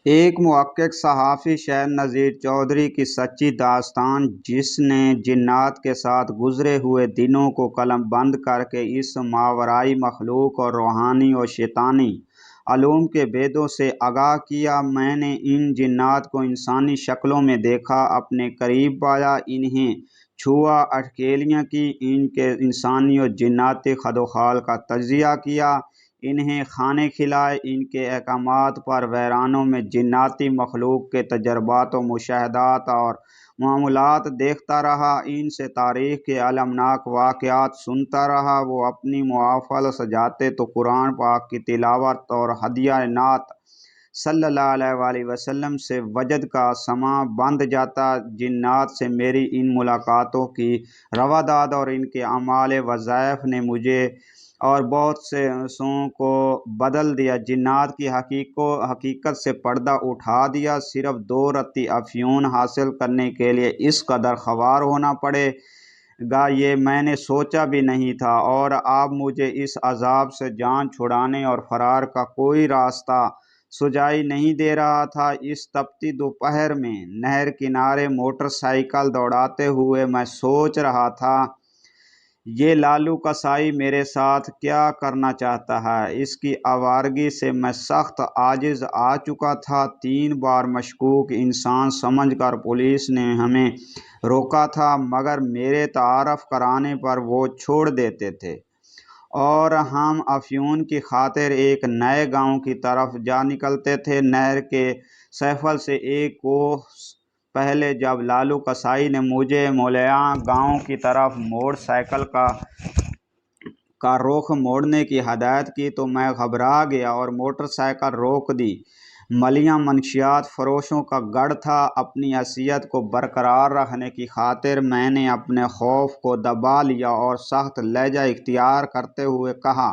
ایک محقق صحافی شہر نذیر چودھری کی سچی داستان، جس نے جنات کے ساتھ گزرے ہوئے دنوں کو قلم بند کر کے اس ماورائی مخلوق اور روحانی اور شیطانی علوم کے بھیدوں سے آگاہ کیا۔ میں نے ان جنات کو انسانی شکلوں میں دیکھا، اپنے قریب پایا، انہیں چھوا، اٹکیلیاں کی، ان کے انسانی اور جناتی خدوخال کا تجزیہ کیا، انہیں کھانے کھلائے، ان کے احکامات پر ویرانوں میں جناتی مخلوق کے تجربات و مشاہدات اور معمولات دیکھتا رہا، ان سے تاریخ کے المناک واقعات سنتا رہا۔ وہ اپنی محافل سجاتے تو قرآن پاک کی تلاوت اور ہدیہ نعت صلی اللہ علیہ وآلہ وسلم سے وجد کا سماع بند جاتا۔ جنات سے میری ان ملاقاتوں کی رواداد اور ان کے اعمال وظائف نے مجھے اور بہت سے سوں کو بدل دیا۔ جنات کی حقیقت سے پردہ اٹھا دیا۔ صرف 2 رتی افیون حاصل کرنے کے لیے اس قدر خوار ہونا پڑے گا، یہ میں نے سوچا بھی نہیں تھا، اور اب مجھے اس عذاب سے جان چھڑانے اور فرار کا کوئی راستہ سجائی نہیں دے رہا تھا۔ اس تپتی دوپہر میں نہر کنارے موٹر سائیکل دوڑاتے ہوئے میں سوچ رہا تھا، یہ لالو قصائی میرے ساتھ کیا کرنا چاہتا ہے۔ اس کی آوارگی سے میں سخت عاجز آ چکا تھا۔ 3 بار مشکوک انسان سمجھ کر پولیس نے ہمیں روکا تھا، مگر میرے تعارف کرانے پر وہ چھوڑ دیتے تھے، اور ہم افیون کی خاطر ایک نئے گاؤں کی طرف جا نکلتے تھے۔ نہر کے سفل سے 1 کوس پہلے جب لالو قصائی نے مجھے مولیاں گاؤں کی طرف موٹر سائیکل کا رخ موڑنے کی ہدایت کی تو میں گھبرا گیا اور موٹر سائیکل روک دی۔ ملیاں منشیات فروشوں کا گڑھ تھا۔ اپنی حیثیت کو برقرار رکھنے کی خاطر میں نے اپنے خوف کو دبا لیا اور سخت لہجہ اختیار کرتے ہوئے کہا،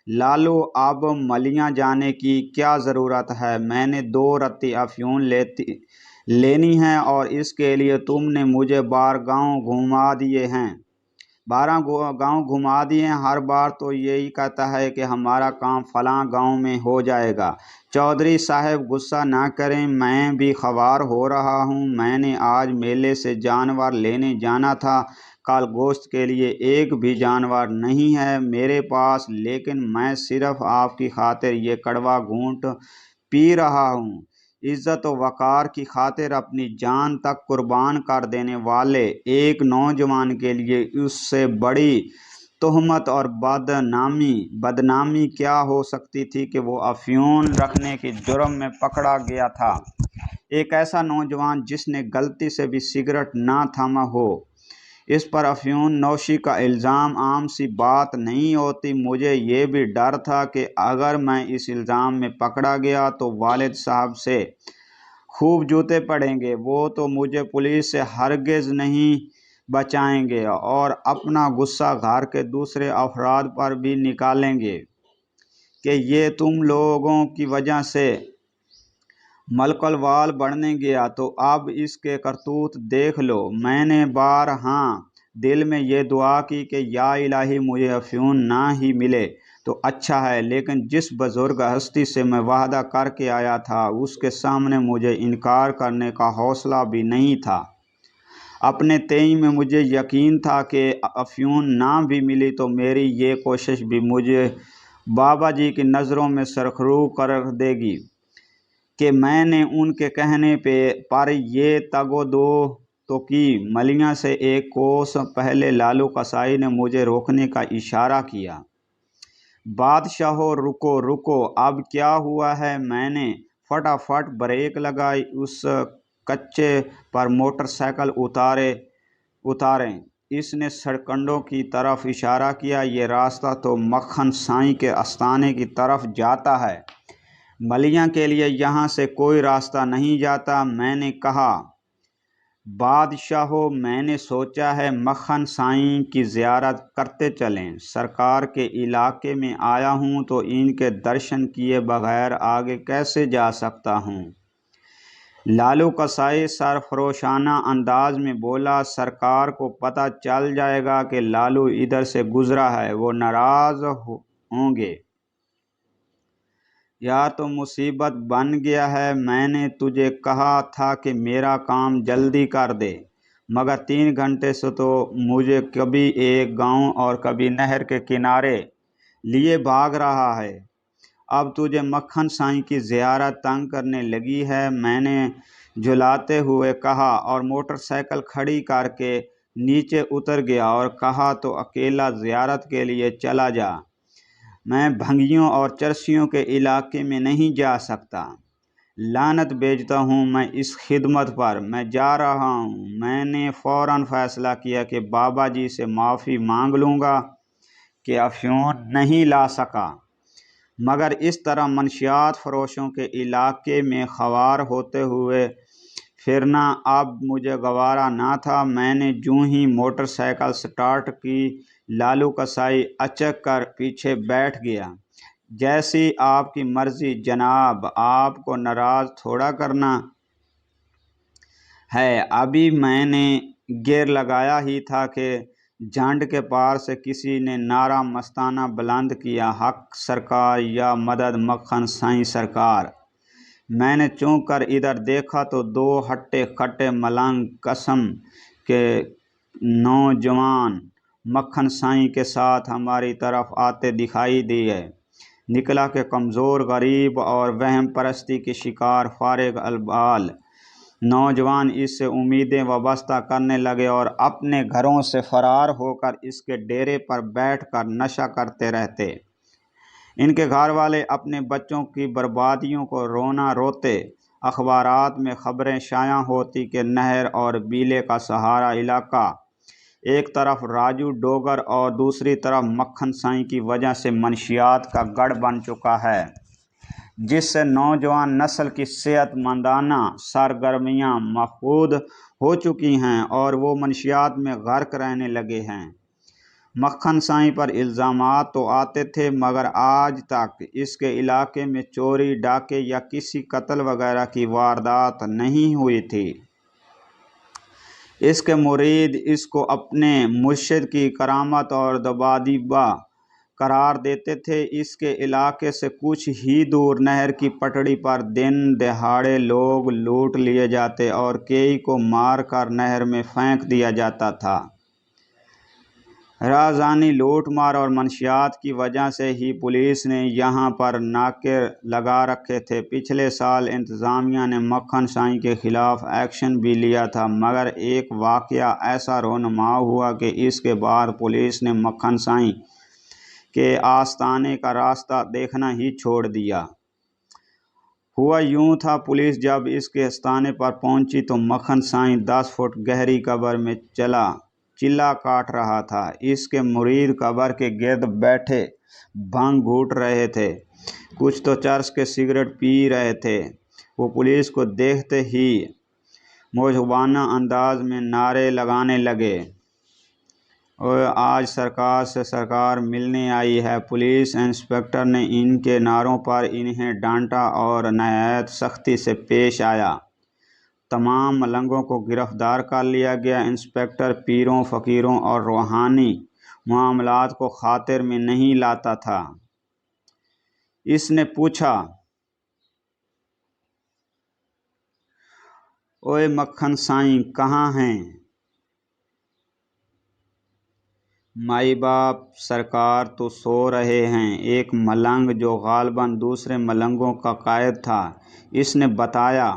لالو، اب ملیاں جانے کی کیا ضرورت ہے؟ میں نے 2 رتی افیون لینی ہے، اور اس کے لیے تم نے مجھے 12 گاؤں گھما دیے ہیں۔ ہر بار تو یہی کہتا ہے کہ ہمارا کام فلاں گاؤں میں ہو جائے گا۔ چودھری صاحب غصہ نہ کریں، میں بھی خوار ہو رہا ہوں۔ میں نے آج میلے سے جانور لینے جانا تھا۔ کل گوشت کے لیے ایک بھی جانور نہیں ہے میرے پاس، لیکن میں صرف آپ کی خاطر یہ کڑوا گھونٹ پی رہا ہوں۔ عزت و وقار کی خاطر اپنی جان تک قربان کر دینے والے ایک نوجوان کے لیے اس سے بڑی تہمت اور بدنامی کیا ہو سکتی تھی کہ وہ افیون رکھنے کے جرم میں پکڑا گیا تھا۔ ایک ایسا نوجوان جس نے غلطی سے بھی سگریٹ نہ تھاما ہو، اس پر افیون نوشی کا الزام عام سی بات نہیں ہوتی۔ مجھے یہ بھی ڈر تھا کہ اگر میں اس الزام میں پکڑا گیا تو والد صاحب سے خوب جوتے پڑیں گے۔ وہ تو مجھے پولیس سے ہرگز نہیں بچائیں گے اور اپنا غصہ گھر کے دوسرے افراد پر بھی نکالیں گے کہ یہ تم لوگوں کی وجہ سے ملک الوال بڑھنے گیا، تو اب اس کے کرتوت دیکھ لو۔ میں نے بارہا دل میں یہ دعا کی کہ یا الہی مجھے افیون نہ ہی ملے تو اچھا ہے، لیکن جس بزرگ ہستی سے میں وعدہ کر کے آیا تھا اس کے سامنے مجھے انکار کرنے کا حوصلہ بھی نہیں تھا۔ اپنے تئیں میں مجھے یقین تھا کہ افیون نہ بھی ملی تو میری یہ کوشش بھی مجھے بابا جی کی نظروں میں سرخرو کر دے گی کہ میں نے ان کے کہنے پر یہ تگ و دو تو کی۔ ملیاں سے 1 کوس پہلے لالو قصائی نے مجھے روکنے کا اشارہ کیا۔ بادشاہو، رکو رکو، اب کیا ہوا ہے؟ میں نے فٹافٹ بریک لگائی۔ اس کچے پر موٹر سائیکل اتاریں۔ اس نے سرکنڈوں کی طرف اشارہ کیا۔ یہ راستہ تو مکھن سائیں کے آستانے کی طرف جاتا ہے، ملیاں کے لیے یہاں سے کوئی راستہ نہیں جاتا۔ میں نے کہا، بادشاہو، میں نے سوچا ہے مکھن سائیں کی زیارت کرتے چلیں۔ سرکار کے علاقے میں آیا ہوں تو ان کے درشن کیے بغیر آگے کیسے جا سکتا ہوں؟ لالو قصائی سرفروشانہ انداز میں بولا، سرکار کو پتہ چل جائے گا کہ لالو ادھر سے گزرا ہے، وہ ناراض ہوں گے۔ یا تو مصیبت بن گیا ہے، میں نے تجھے کہا تھا کہ میرا کام جلدی کر دے، مگر 3 گھنٹے سے تو مجھے کبھی ایک گاؤں اور کبھی نہر کے کنارے لیے بھاگ رہا ہے۔ اب تجھے مکھن سائیں کی زیارت تنگ کرنے لگی ہے، میں نے جھلاتے ہوئے کہا، اور موٹر سائیکل کھڑی کر کے نیچے اتر گیا اور کہا تو اکیلا زیارت کے لیے چلا جا، میں بھنگیوں اور چرسیوں کے علاقے میں نہیں جا سکتا۔ لعنت بھیجتا ہوں میں اس خدمت پر، میں جا رہا ہوں۔ میں نے فوراً فیصلہ کیا کہ بابا جی سے معافی مانگ لوں گا کہ افیون نہیں لا سکا، مگر اس طرح منشیات فروشوں کے علاقے میں خوار ہوتے ہوئے پھرنا اب مجھے گوارا نہ تھا۔ میں نے جوں ہی موٹر سائیکل سٹارٹ کی، لالو کسائی اچک کر پیچھے بیٹھ گیا۔ جیسی آپ کی مرضی جناب، آپ کو ناراض تھوڑا کرنا ہے۔ ابھی میں نے گیئر لگایا ہی تھا کہ جھنڈ کے پار سے کسی نے نعرہ مستانہ بلند کیا، حق سرکار یا مدد مکھن سائیں سرکار۔ میں نے چونک کر ادھر دیکھا تو 2 ہٹے کٹے ملنگ قسم کے نوجوان مکھن سائیں کے ساتھ ہماری طرف آتے دکھائی دیے۔ نکلا کہ کمزور، غریب اور وہم پرستی کے شکار فارغ البال نوجوان اس سے امیدیں وابستہ کرنے لگے اور اپنے گھروں سے فرار ہو کر اس کے ڈیرے پر بیٹھ کر نشہ کرتے رہتے۔ ان کے گھر والے اپنے بچوں کی بربادیوں کو رونا روتے۔ اخبارات میں خبریں شائع ہوتی کہ نہر اور بیلے کا سہارا علاقہ ایک طرف راجو ڈوگر اور دوسری طرف مکھن سائیں کی وجہ سے منشیات کا گڑھ بن چکا ہے، جس سے نوجوان نسل کی صحت مندانہ سرگرمیاں مفقود ہو چکی ہیں اور وہ منشیات میں غرق رہنے لگے ہیں۔ مکھن سائیں پر الزامات تو آتے تھے، مگر آج تک اس کے علاقے میں چوری، ڈاکے یا کسی قتل وغیرہ کی واردات نہیں ہوئی تھی۔ اس کے مرید اس کو اپنے مرشد کی کرامت اور دبادیبہ قرار دیتے تھے۔ اس کے علاقے سے کچھ ہی دور نہر کی پٹڑی پر دن دہاڑے لوگ لوٹ لیے جاتے اور کئی کو مار کر نہر میں پھینک دیا جاتا تھا۔ رازانی لوٹ مار اور منشیات کی وجہ سے ہی پولیس نے یہاں پر ناکے لگا رکھے تھے۔ پچھلے سال انتظامیہ نے مکھن سائیں کے خلاف ایکشن بھی لیا تھا، مگر ایک واقعہ ایسا رونما ہوا کہ اس کے بعد پولیس نے مکھن سائیں کے آستانے کا راستہ دیکھنا ہی چھوڑ دیا۔ ہوا یوں تھا، پولیس جب اس کے آستانے پر پہنچی تو مکھن سائیں 10 فٹ گہری قبر میں چلہ کاٹ رہا تھا۔ اس کے مرید قبر کے گرد بیٹھے بھنگ گھونٹ رہے تھے، کچھ تو چرس کے سگریٹ پی رہے تھے۔ وہ پولیس کو دیکھتے ہی موجوبانہ انداز میں نعرے لگانے لگے، آج سرکار سے سرکار ملنے آئی ہے۔ پولیس انسپکٹر نے ان کے نعروں پر انہیں ڈانٹا اور نہایت سختی سے پیش آیا۔ تمام ملنگوں کو گرفتار کر لیا گیا۔ انسپکٹر پیروں، فقیروں اور روحانی معاملات کو خاطر میں نہیں لاتا تھا۔ اس نے پوچھا، اوئے مکھن سائیں کہاں ہیں؟ مائی باپ سرکار تو سو رہے ہیں۔ ایک ملنگ جو غالباً دوسرے ملنگوں کا قائد تھا، اس نے بتایا۔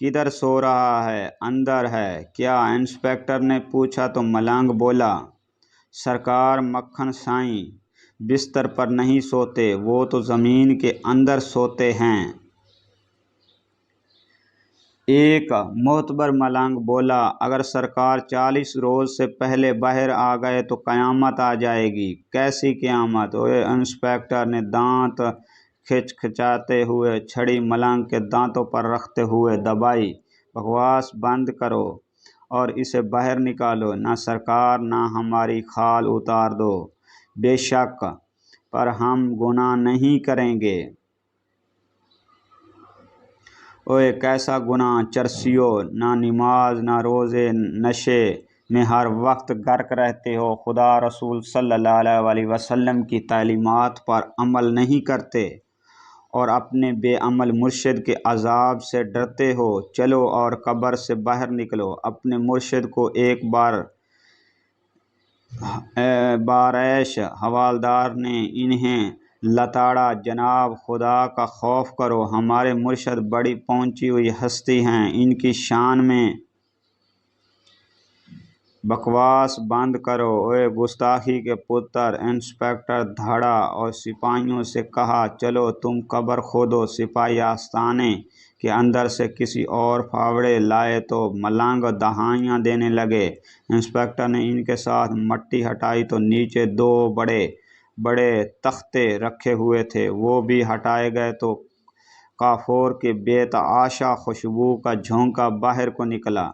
کدھر سو رہا ہے؟ اندر ہے کیا؟ انسپکٹر نے پوچھا تو ملنگ بولا، سرکار مکھن سائیں بستر پر نہیں سوتے، وہ تو زمین کے اندر سوتے ہیں۔ ایک معتبر ملنگ بولا، اگر سرکار 40 روز سے پہلے باہر آ گئے تو قیامت آ جائے گی۔ کیسی قیامت؟ اوئے انسپکٹر نے دانت کھچکھچاتے ہوئے چھڑی ملنگ کے دانتوں پر رکھتے ہوئے دبائی۔ بکواس بند کرو اور اسے باہر نکالو، نہ سرکار نہ ہماری کھال اتار دو، بے شک پر ہم گناہ نہیں کریں گے۔ اوئے کیسا گناہ؟ چرسیو، نہ نماز نہ روزے، نشے میں ہر وقت غرق رہتے ہو، خدا رسول صلی اللہ علیہ وسلم کی تعلیمات پر عمل نہیں کرتے اور اپنے بے عمل مرشد کے عذاب سے ڈرتے ہو۔ چلو اور قبر سے باہر نکلو۔ اپنے مرشد کو ایک بارعیش حوالدار نے انہیں لتاڑا، جناب خدا کا خوف کرو، ہمارے مرشد بڑی پہنچی ہوئی ہستی ہیں، ان کی شان میں بکواس بند کرو۔ اے گستاخی کے پتر! انسپکٹر دھڑا اور سپاہیوں سے کہا، چلو تم قبر کھودو۔ سپاہی آستانے کے اندر سے کسی اور پھاوڑے لائے تو ملنگ دہائیاں دینے لگے۔ انسپکٹر نے ان کے ساتھ مٹی ہٹائی تو نیچے دو بڑے بڑے تختے رکھے ہوئے تھے، وہ بھی ہٹائے گئے تو کافور کی بے تحاشا خوشبو کا جھونکا باہر کو نکلا۔